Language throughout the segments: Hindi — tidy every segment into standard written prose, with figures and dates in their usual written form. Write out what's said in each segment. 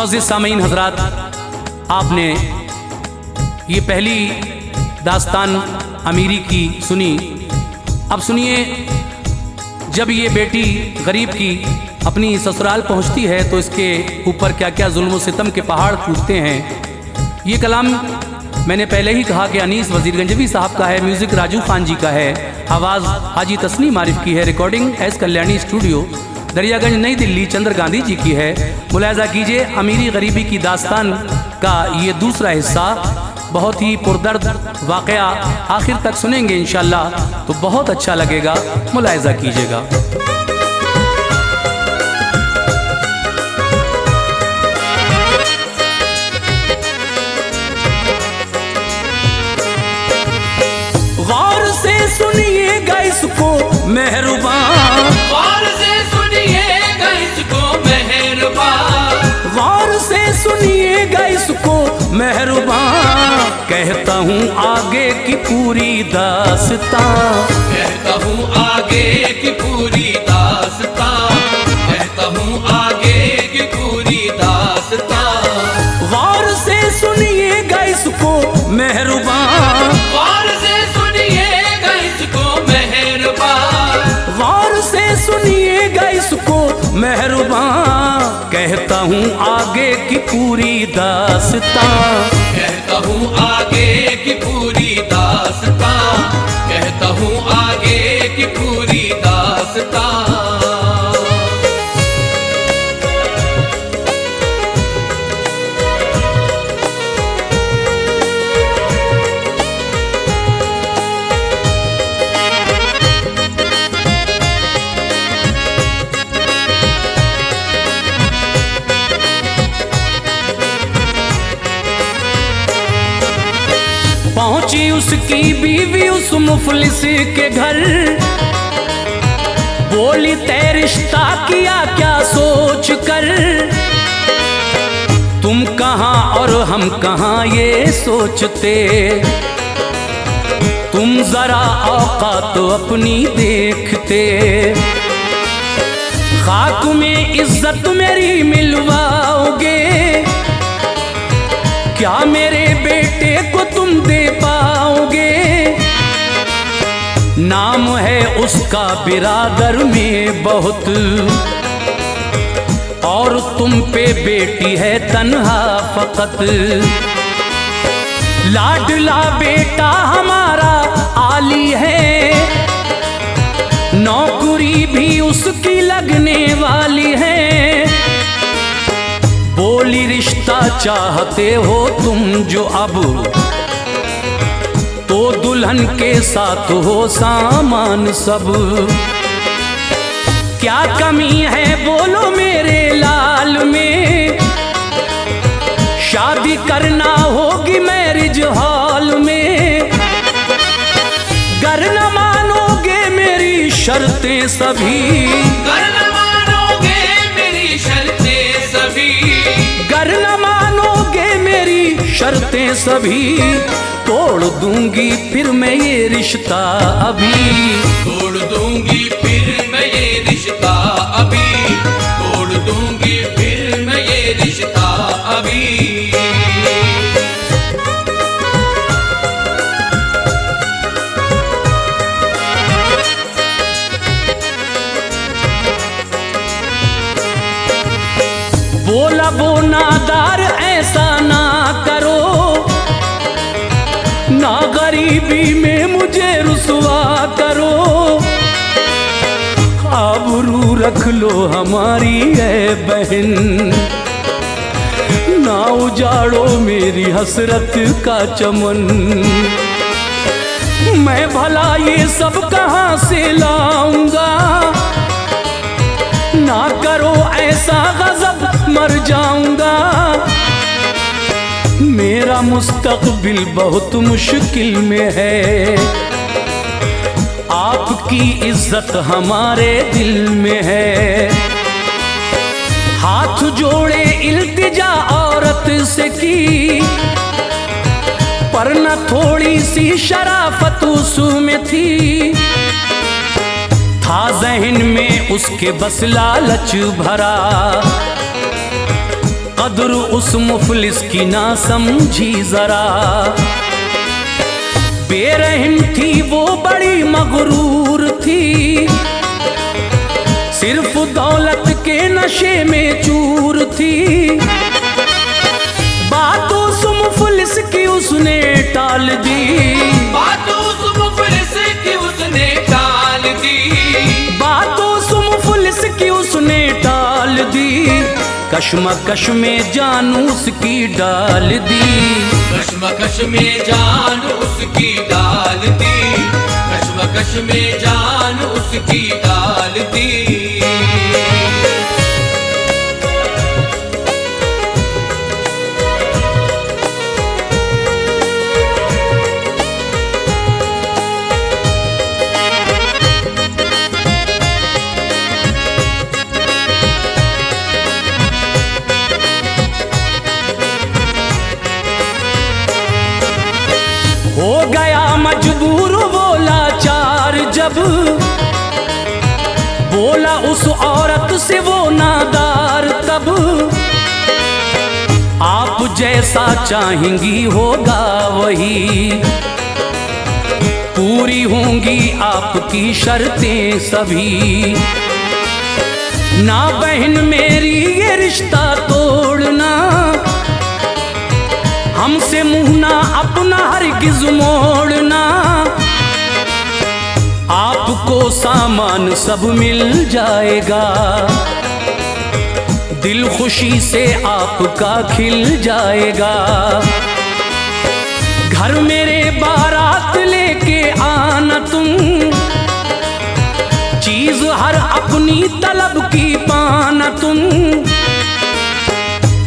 मुअज़्ज़िज़ सामीन हज़रात, आपने ये पहली दास्तान अमीरी की सुनी। अब सुनिए, जब ये बेटी गरीब की अपनी ससुराल पहुंचती है तो इसके ऊपर क्या क्या जुल्म व सितम के पहाड़ टूटते हैं। ये कलाम मैंने पहले ही कहा कि अनीस वजीरगंजवी साहब का है, म्यूज़िक राजू खान जी का है, आवाज़ हाजी तस्नीम आरिफ की है, recording S Kalyani studio Daryaganj नई दिल्ली चंद्र गांधी जी की है। मुलाहिज़ा कीजिए अमीरी गरीबी की दास्तान का ये दूसरा हिस्सा बहुत ही पुरदर्द वाक़या, आखिर तक सुनेंगे इंशाअल्लाह तो बहुत अच्छा लगेगा, मुलाहिज़ा कीजिएगा। गौर से सुनिएगा इसको मेहरबान, गौर से सुनिएगा इसको मेहरबान, गौर से सुनिएगा इसको मेहरबान। कहता हूँ आगे की पूरी दास्तां, कहता हूँ आगे की पूरी दास्तां, कहता हूँ आगे की पूरी दास्तां। गौर से सुनिएगा इसको मेहरबान, गौर से सुनिएगा इसको मेहरबान, गौर से सुनिएगा इसको मेहरबान। कहता हूँ आगे की पूरी दास्तां, कहता हूँ आगे की पूरी दास्तां, कहता हूँ आगे की पूरी दास्तां। पहुंची उसकी बीवी उस मुफलिस के घर, बोली तय रिश्ता किया क्या सोच कर, तुम कहाँ और हम कहाँ ये सोचते, तुम जरा औकात तो अपनी देखते। खाक में इज्जत मेरी मिलवाओगे, क्या मेरे बेटे को तुम दे पाओगे, नाम है उसका बिरादर में बहुत, और तुम पे बेटी है तन्हा फकत। लाडला बेटा हमारा आली है, नौकरी भी उसकी लगने वाली है, बोली रिश्ता चाहते हो तुम जो अब, तो दुल्हन के साथ हो सामान सब। क्या कमी है बोलो मेरे लाल में, शादी करना होगी मैरिज हॉल में, गर न मानोगे मेरी शर्तें सभी, गर न मानोगे मेरी शर्तें सभी, गर न मानोगे मेरी शर्तें सभी, तोड़ दूंगी फिर मैं ये रिश्ता अभी, तोड़ दूंगी फिर मैं ये रिश्ता अभी, तोड़ दूंगी फिर मैं ये रिश्ता अभी। बोला वो नादार ऐसा ना करो, ना गरीबी में मुझे रुसवा करो, आबरू रख लो हमारी है बहन, ना उजाड़ो मेरी हसरत का चमन। मैं भला ये सब कहाँ से लाऊंगा, ना करो ऐसा गजब मर जाऊंगा, मेरा मुस्तकबिल बहुत मुश्किल में है, आपकी इज्जत हमारे दिल में है। हाथ जोड़े इल्तिजा औरत से की, पर न थोड़ी सी शराफत उसमें थी, था जहन में उसके बस लालच भरा, कदर उस मुफलिस की ना समझी जरा। बेरहम थी वो बड़ी मगरूर थी, सिर्फ दौलत के नशे में चूर थी। बातों उस मुफलिस की उसने टाल दी, बातों उस मुफलिस की उसने टाल दी, बातों उस मुफलिस की उसने टाल दी। कश्मकश में जान उसकी डाल दी, कश्मकश में जान उसकी डाल दी, कश्मकश में जान उसकी डाल दी। हो गया मजबूर वो लाचार जब, बोला उस औरत से वो नादार तब। आप जैसा चाहेंगी होगा वही, पूरी होंगी आपकी शर्तें सभी। ना बहन मेरी ये रिश्ता तोड़ना, हमसे मुंह ना अपना हरगिज मोड़ना। आपको सामान सब मिल जाएगा, दिल खुशी से आपका खिल जाएगा। घर मेरे बारात लेके आना तुम, चीज हर अपनी तलब की पाना तुम।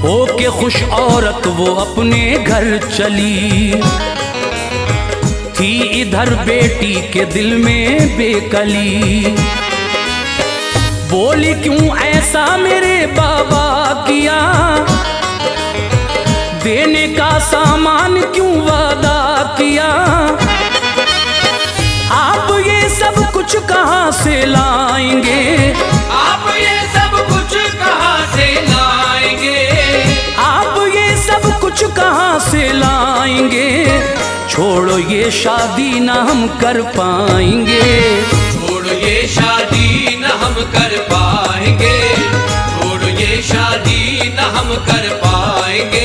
होके खुश औरत वो अपने घर चली, थी इधर बेटी के दिल में बेकली। बोली क्यों ऐसा मेरे बाबा किया, देने का सामान क्यों वादा किया। आप ये सब कुछ कहाँ से लाएंगे, आप ये सब कुछ कहाँ से लाएंगे, आप ये सब कुछ कहाँ से लाएंगे। छोड़ो ये शादी ना हम कर पाएंगे, छोड़ो ये शादी न हम कर पाएंगे, छोड़ो ये शादी न हम कर पाएंगे।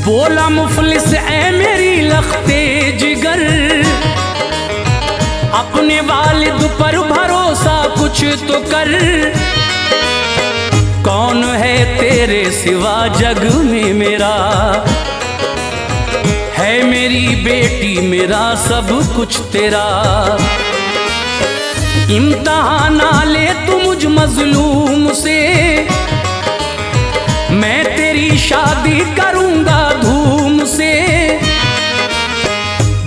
बोला मुफलिस ऐ मेरी लख्ते जिगर, अपने वालिद पर भरोसा कुछ तो कर। कौन है तेरे सिवा जग में मेरा, है मेरी बेटी मेरा सब कुछ तेरा। इम्तिहान ना ले तू मुझ मजलूम से, मैं तेरी शादी करूंगा धूम से।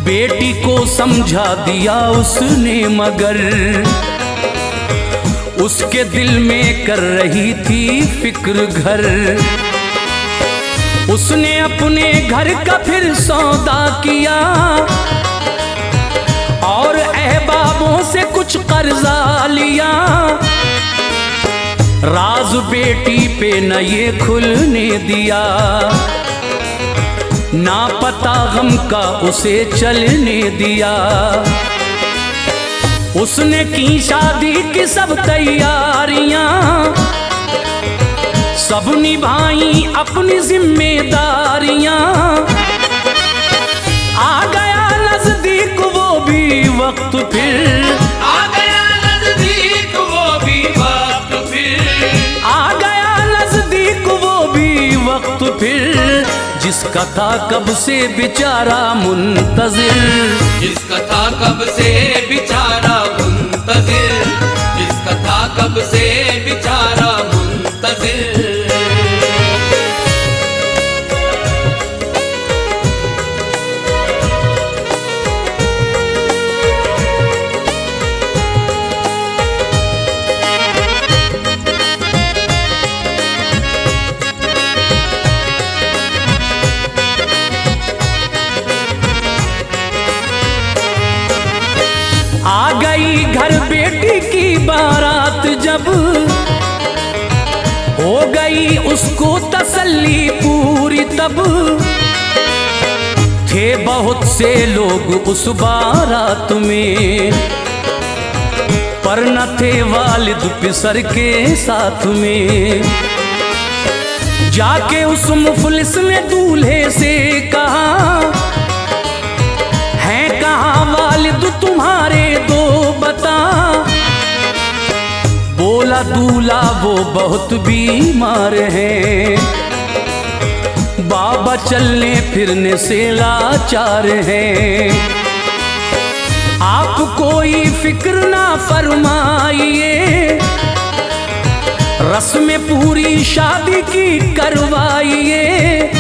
बेटी को समझा दिया उसने मगर, उसके दिल में कर रही थी फिक्र घर। उसने अपने घर का फिर सौदा किया, और अहबाबों से कुछ कर्जा लिया। राज बेटी पे न ये खुलने दिया, ना पता गम का उसे चलने दिया। उसने की शादी की सब तैयारियां, सब निभाई अपनी जिम्मेदारियां। आ गया नजदीक वो भी वक्त फिर, आ गया नजदीक वो भी वक्त फिर, आ गया नजदीक वो भी वक्त फिर। जिसका था कब से बेचारा मुंतजिर, जिसका था कब से बेचारा मुंतजिर, जिसका था कब से बेचारा मुंतजिर। आ गई घर बेटी की बारात जब, हो गई उसको तसल्ली पूरी तब। थे बहुत से लोग उस बारात में, पर न थे वालिद पिसर के साथ में। जाके उस मुफलिस ने दूल्हे से कहा, हैं कहाँ वालिद तुम्हारे दो बता। बोला दूल्हा वो बहुत बीमार हैं, बाबा चलने फिरने से लाचार हैं। आप कोई फिक्र ना फरमाइए, रस्म पूरी शादी की करवाइए।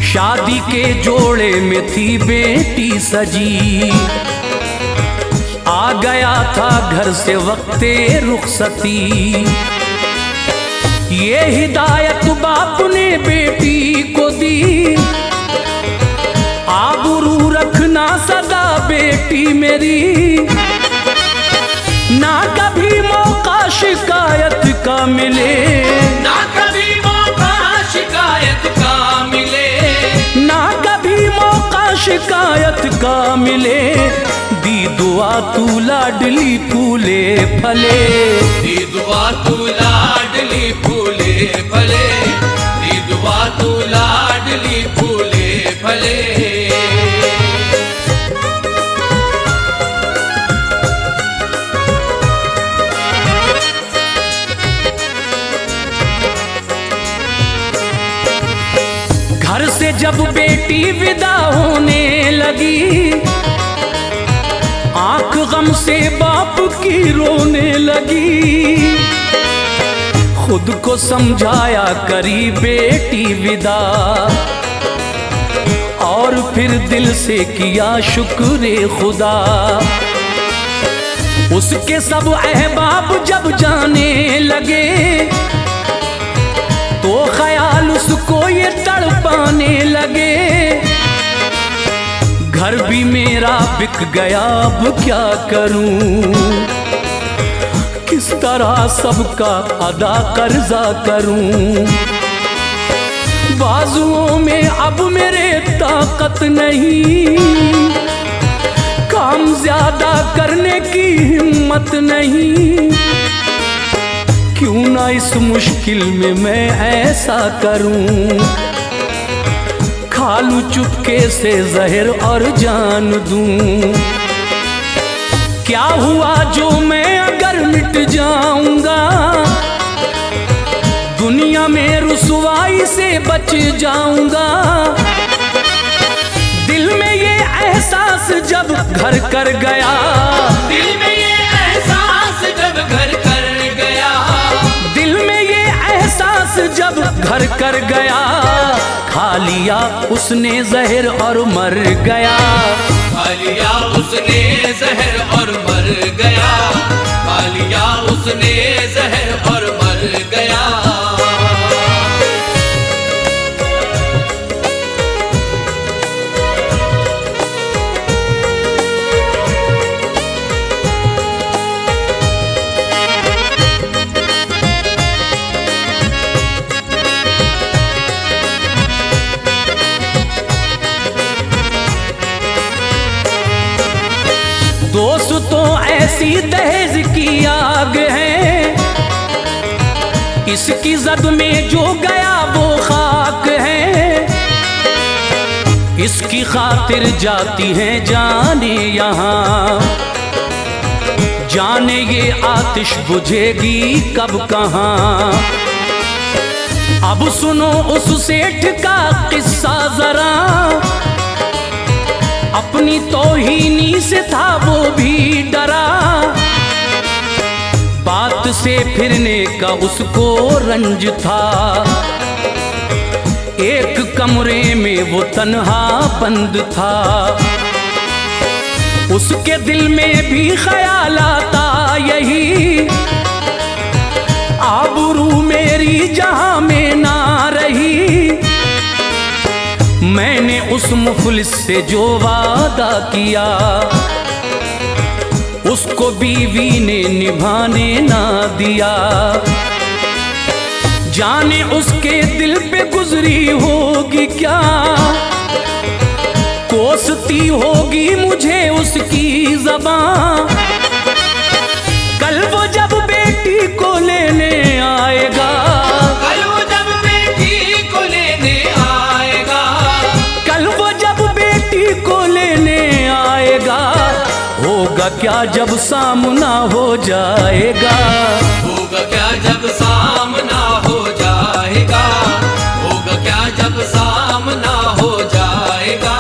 शादी के जोड़े में थी बेटी सजी, आ गया था घर से वक्ते रुखसती। ये हिदायत बाप ने बेटी को दी, आबरू रखना सदा बेटी मेरी। ना कभी मौका शिकायत का मिले, ना कभी मौका शिकायत का मिले, ना कभी मौका शिकायत का मिले। दी दुआ तू लाडली फूले फले, दी दुआ तू लाडली फूले फले, दी दुआ तू लाडली फूले फले। घर से जब बेटी विदा होने लगी, आंख गम से बाप की रोने लगी। खुद को समझाया करी बेटी विदा, और फिर दिल से किया शुक्र खुदा। उसके सब अहबाब जब जाने लगे, तो ख्याल उसको ये तड़पाने लगे। घर भी मेरा बिक गया, अब क्या करूं, किस तरह सबका अदा कर्जा करूं। बाजुओं में अब मेरे ताकत नहीं, काम ज्यादा करने की हिम्मत नहीं। क्यों ना इस मुश्किल में मैं ऐसा करूं, खालू चुपके से जहर और जान दूं। क्या हुआ जो मैं अगर मिट जाऊंगा, दुनिया में रुसवाई से बच जाऊंगा। दिल में ये एहसास जब घर कर गया, दिल में ये एहसास जब घर कर गया, दिल में ये एहसास जब घर कर गया। खा लिया उसने जहर और मर गया, खा लिया उसने जहर और मर गया, खा लिया उसने जहर और मर गया। दोस्तों ऐसी दहेज की आग है, इसकी जद में जो गया वो खाक है। इसकी खातिर जाती हैं जाने यहाँ, जाने ये आतिश बुझेगी कब कहाँ। अब सुनो उस सेठ का किस्सा जरा, अपनी तौहीनी से था वो भी डरा। बात से फिरने का उसको रंज था, एक कमरे में वो तन्हा बंद था। उसके दिल में भी ख्याल आता यही, आबरू मेरी जहां में ना रही। मैंने उस मुफलिस से जो वादा किया, उसको बीवी ने निभाने ना दिया। जाने उसके दिल पे गुजरी होगी क्या, कोसती होगी मुझे उसकी ज़बां। कल वो जब बेटी को लेने आएगा, कल वो जब बेटी को लेने आएगा, कल वो जब बेटी को लेने आएगा, होगा क्या जब सामना हो जाएगा। होगा क्या जब सामना हो जाएगा, होगा क्या जब सामना हो जाएगा।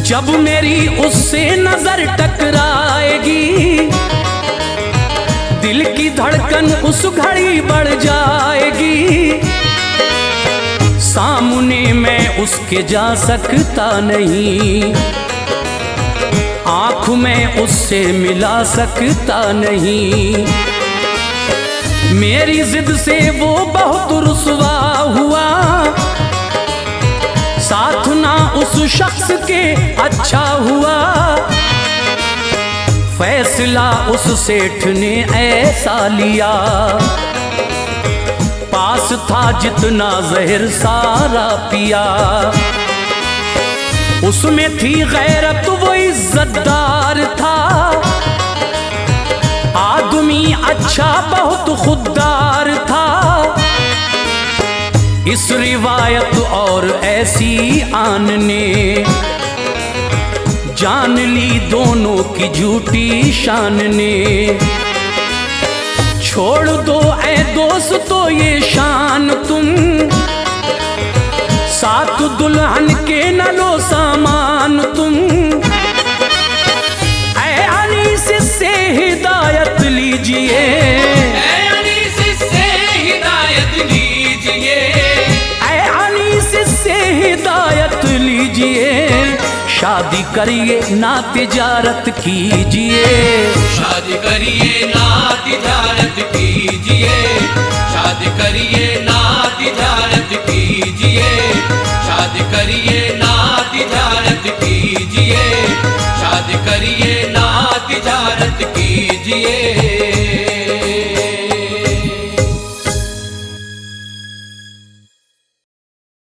जब मेरी उससे नजर टकराएगी, दिल की धड़कन उस घड़ी बढ़ जाएगी। सामने मैं उसके जा सकता नहीं, आँख में उससे मिला सकता नहीं। मेरी जिद से वो बहुत रुसवा हुआ, साथ ना उस शख्स के अच्छा हुआ। फैसला उस सेठ ने ऐसा लिया, पास था जितना जहर सारा पिया। उसमें थी गैरत, वो इज्जतदार था, आदमी अच्छा बहुत खुददार था। इस रिवायत और ऐसी आन ने जान ली दोनों की झूठी शान ने। छोड़ दो ऐ दोस्तों ये शान तुम, साथ दुल्हन के न लो सामान तुम। ऐ अनीस से हिदायत लीजिए, ऐ अनीस से हिदायत लीजिए, ऐ अनीस से हिदायत लीजिए। शादी करिए ना तिजारत कीजिए, शादी करिए ना तिजारत कीजिए, शादी करिए ना तिजारत कीजिए, शादी करिए ना तिजारत कीजिए, शादी करिए ना तिजारत कीजिए।